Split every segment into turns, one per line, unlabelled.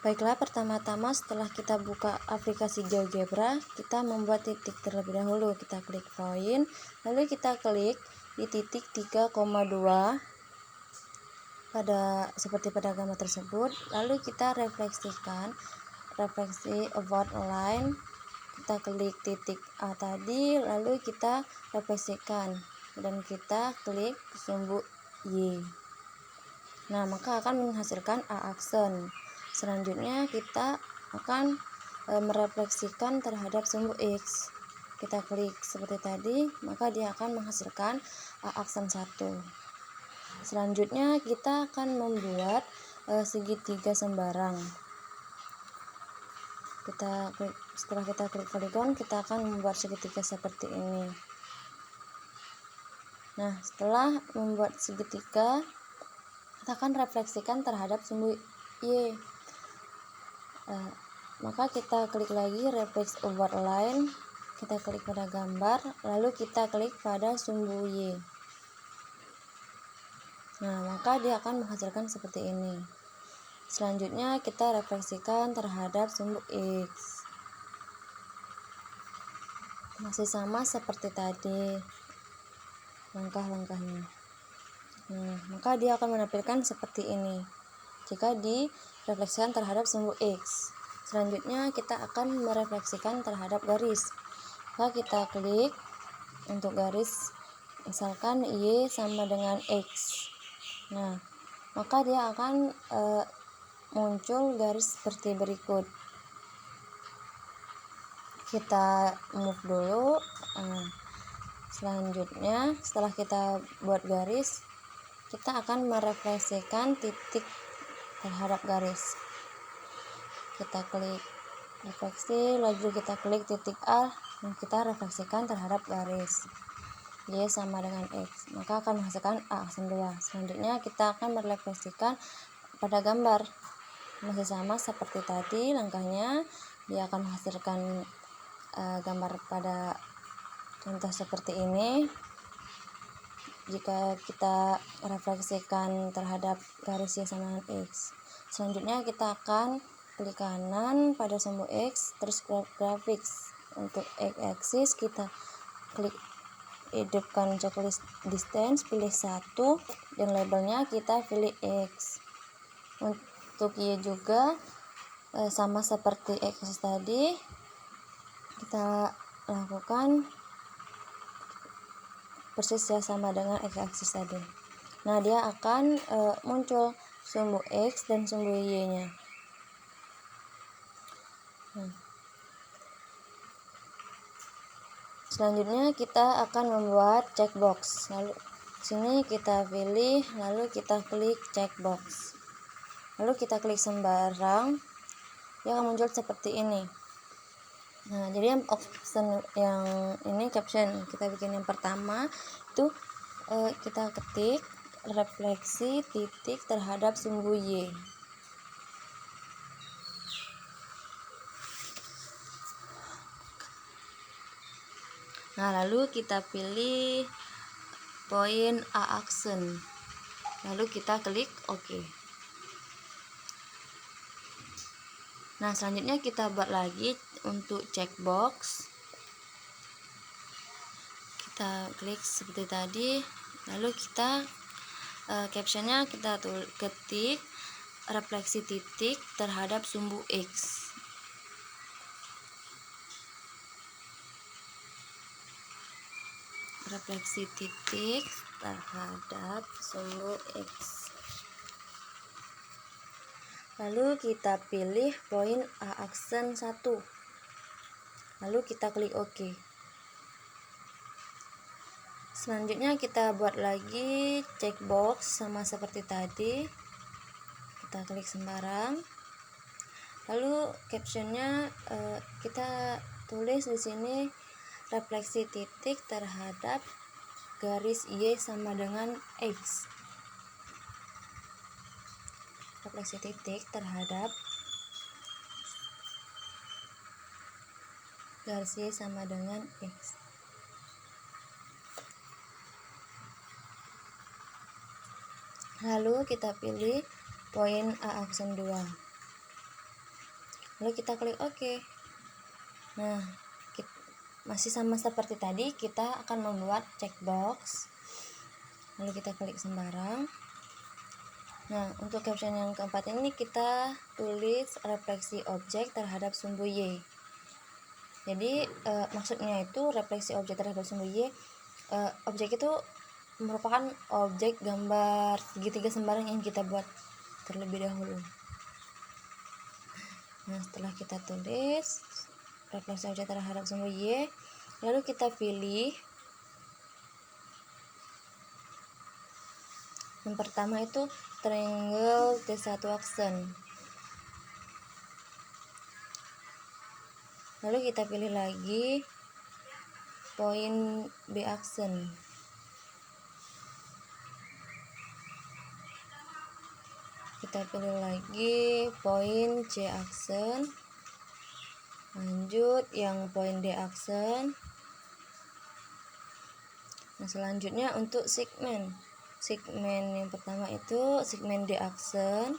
Baiklah, pertama-tama setelah kita buka aplikasi GeoGebra, kita membuat titik terlebih dahulu. Kita klik poin, lalu kita klik di titik 3,2 seperti pada gambar tersebut. Lalu kita refleksi about line. Kita klik titik A tadi, lalu kita refleksikan dan kita klik sumbu Y. Nah, maka akan menghasilkan A aksen. Selanjutnya kita akan merefleksikan terhadap sumbu X. Kita klik seperti tadi, maka dia akan menghasilkan A aksen 1. Selanjutnya kita akan membuat segitiga sembarang. Setelah kita klik poligon, kita akan membuat segitiga seperti ini. Nah, setelah membuat segitiga, kita akan refleksikan terhadap sumbu Y. Maka kita klik lagi reflect over line, kita klik pada gambar, lalu kita klik pada sumbu Y. Nah, maka dia akan menghasilkan seperti ini. Selanjutnya kita refleksikan terhadap sumbu X. Masih sama seperti tadi langkah-langkahnya. Nah, maka dia akan menampilkan seperti ini jika direfleksikan terhadap sumbu X. Selanjutnya kita akan merefleksikan terhadap garis. Maka kita klik untuk garis, misalkan Y sama dengan X. Nah, maka dia akan muncul garis seperti berikut. Kita move dulu. Selanjutnya setelah kita buat garis, kita akan merefleksikan titik terhadap garis. Kita klik refleksi, lalu kita klik titik A dan kita refleksikan terhadap garis Y sama dengan X, maka akan menghasilkan A aksen 2. Selanjutnya kita akan merefleksikan pada gambar. Masih sama seperti tadi langkahnya, dia akan menghasilkan gambar pada contoh seperti ini. Jika kita refleksikan terhadap garis Y sama dengan X. Selanjutnya kita akan klik kanan pada sumbu X, terus grafis. Untuk X axis kita klik hidupkan checklist distance, pilih 1 dan labelnya kita pilih X. Untuk Y juga sama seperti X axis tadi, kita lakukan persis ya sama dengan X axis tadi. Nah, dia akan muncul sumbu X dan sumbu Y nya. Selanjutnya kita akan membuat checkbox. Lalu sini kita pilih, lalu kita klik checkbox. Lalu kita klik sembarang, dia akan muncul seperti ini. Nah, jadi option yang ini caption kita bikin yang pertama itu kita ketik refleksi titik terhadap sumbu Y. Nah, lalu kita pilih poin A aksen, lalu kita klik OK. Nah, selanjutnya kita buat lagi untuk checkbox. Kita klik seperti tadi, lalu kita captionnya kita ketik refleksi titik terhadap sumbu X. Refleksi titik terhadap sumbu X. Lalu kita pilih poin A aksen 1. Lalu kita klik OK. Selanjutnya kita buat lagi checkbox sama seperti tadi. Kita klik sembarang. Lalu captionnya kita tulis di sini refleksi titik terhadap garis Y sama dengan X. Refleksi titik terhadap garis Y sama dengan X. Lalu kita pilih poin A aksen 2. lalu kita klik OK. Nah, masih sama seperti tadi, kita akan membuat checkbox, lalu kita klik sembarang. Nah, untuk caption yang keempat ini kita tulis refleksi objek terhadap sumbu Y. Jadi maksudnya itu refleksi objek terhadap sumbu Y, objek itu merupakan objek gambar segitiga sembarang yang kita buat terlebih dahulu. Nah, setelah kita tulis refleksi objek terhadap sumbu Y, lalu kita pilih yang pertama itu triangle T1 aksen. Lalu kita pilih lagi poin B aksen. Kita pilih lagi poin C aksen. Lanjut yang poin D aksen. Nah, selanjutnya untuk segmen yang pertama itu segmen D aksen,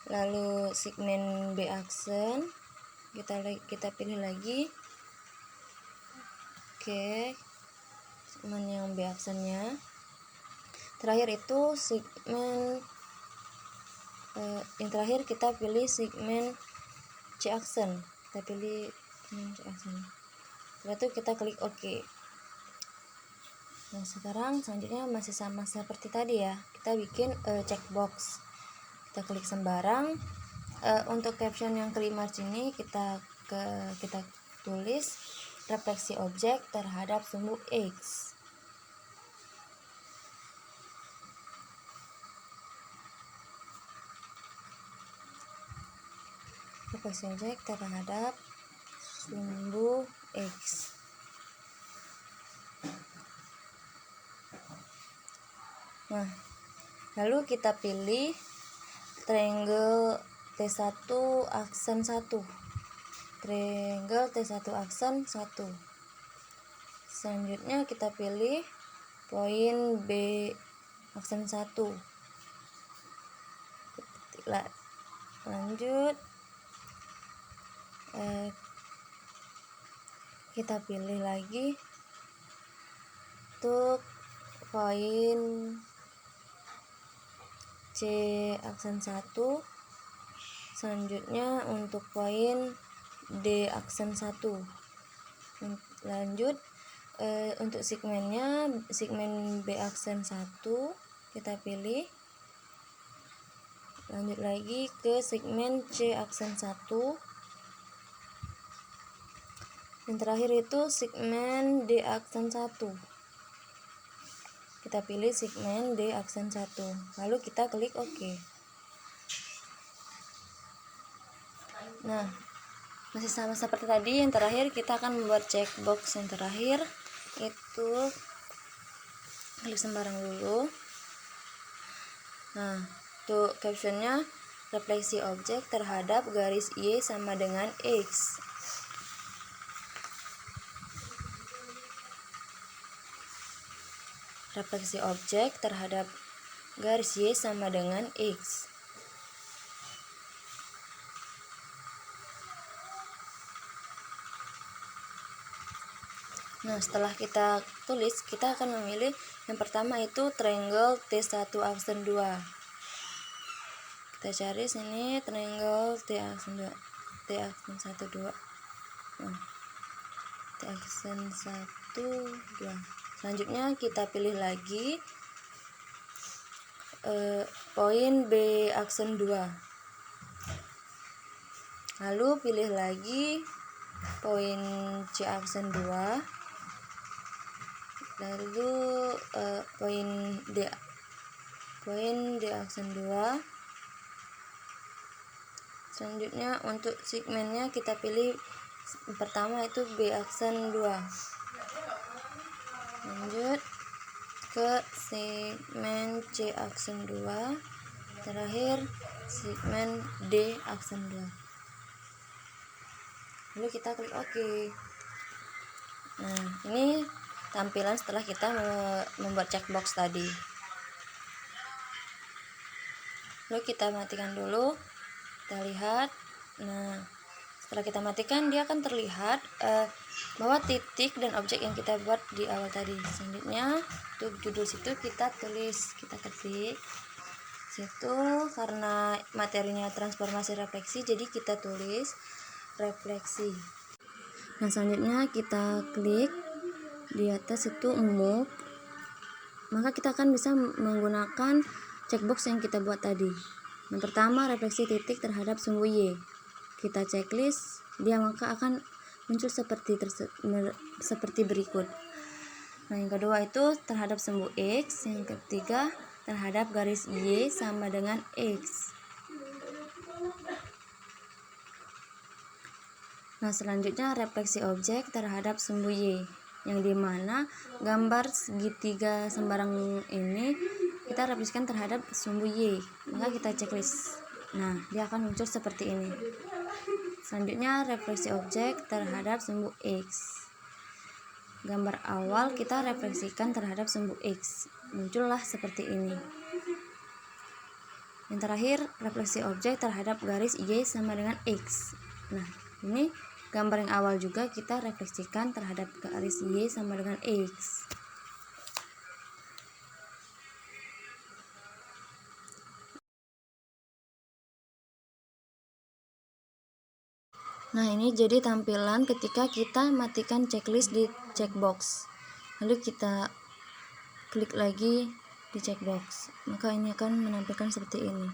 lalu segmen B aksen, kita pilih lagi. Oke, segmen yang B aksennya. Terakhir itu segmen yang terakhir kita pilih segmen C aksen. Kita pilih C aksen. Setelah itu kita klik OK. Nah, selanjutnya masih sama seperti tadi ya. Kita bikin checkbox. Kita klik sembarang. Untuk caption yang kelima sini kita tulis refleksi objek terhadap sumbu X. Refleksi objek terhadap sumbu X. Nah, lalu kita pilih triangle T1 aksen 1. Triangle T1 aksen 1. Selanjutnya kita pilih poin B aksen 1. Lanjut kita pilih lagi untuk poin C aksen 1. Selanjutnya untuk poin D aksen 1. Lanjut untuk segmennya, segmen B aksen 1 kita pilih. Lanjut lagi ke segmen C aksen 1. Yang terakhir itu segmen D aksen 1. Kita pilih segmen D aksen 1. Lalu kita klik OK. Nah, masih sama seperti tadi. Yang terakhir kita akan membuat checkbox yang terakhir, itu klik sembarang dulu. Nah, untuk captionnya refleksi objek terhadap garis Y sama dengan X. Refleksi objek terhadap garis Y sama dengan X. Nah, setelah kita tulis, kita akan memilih yang pertama itu triangle T1 aksen 2. Kita cari sini triangle T aksen 2. T aksen 1 2. Nah, T aksen 1 2. Selanjutnya kita pilih lagi poin B aksen 2. Lalu pilih lagi poin C aksen 2. Lalu poin D aksen 2. Selanjutnya untuk segmennya kita pilih pertama itu B aksen 2. Lanjut ke segmen C aksen 2. Terakhir segmen D aksen 2. Lalu kita klik OK. Nah, ini tampilan setelah kita membuat checkbox tadi. Lalu kita matikan dulu. Kita lihat. Nah, setelah kita matikan, dia akan terlihat bahwa titik dan objek yang kita buat di awal tadi. Selanjutnya untuk judul situ kita tulis, kita ketik situ, karena materinya transformasi refleksi, jadi kita tulis refleksi. Nah, selanjutnya kita klik di atas itu move, maka kita akan bisa menggunakan checkbox yang kita buat tadi. Yang pertama, refleksi titik terhadap sumbu Y. Kita checklist, dia maka akan muncul seperti berikut. Nah, yang kedua itu terhadap sumbu X. Yang ketiga, terhadap garis Y sama dengan X. Nah, selanjutnya refleksi objek terhadap sumbu Y, yang dimana gambar segitiga sembarang ini kita refleksikan terhadap sumbu Y, maka kita checklist. Nah, dia akan muncul seperti ini. Selanjutnya refleksi objek terhadap sumbu X, gambar awal kita refleksikan terhadap sumbu X, muncullah seperti ini. Yang terakhir, refleksi objek terhadap garis Y sama dengan X. Nah, ini gambar yang awal juga kita refleksikan terhadap garis Y sama dengan X. Nah, ini jadi tampilan ketika kita matikan checklist di checkbox. Lalu kita klik lagi di checkbox, maka ini akan menampilkan seperti ini.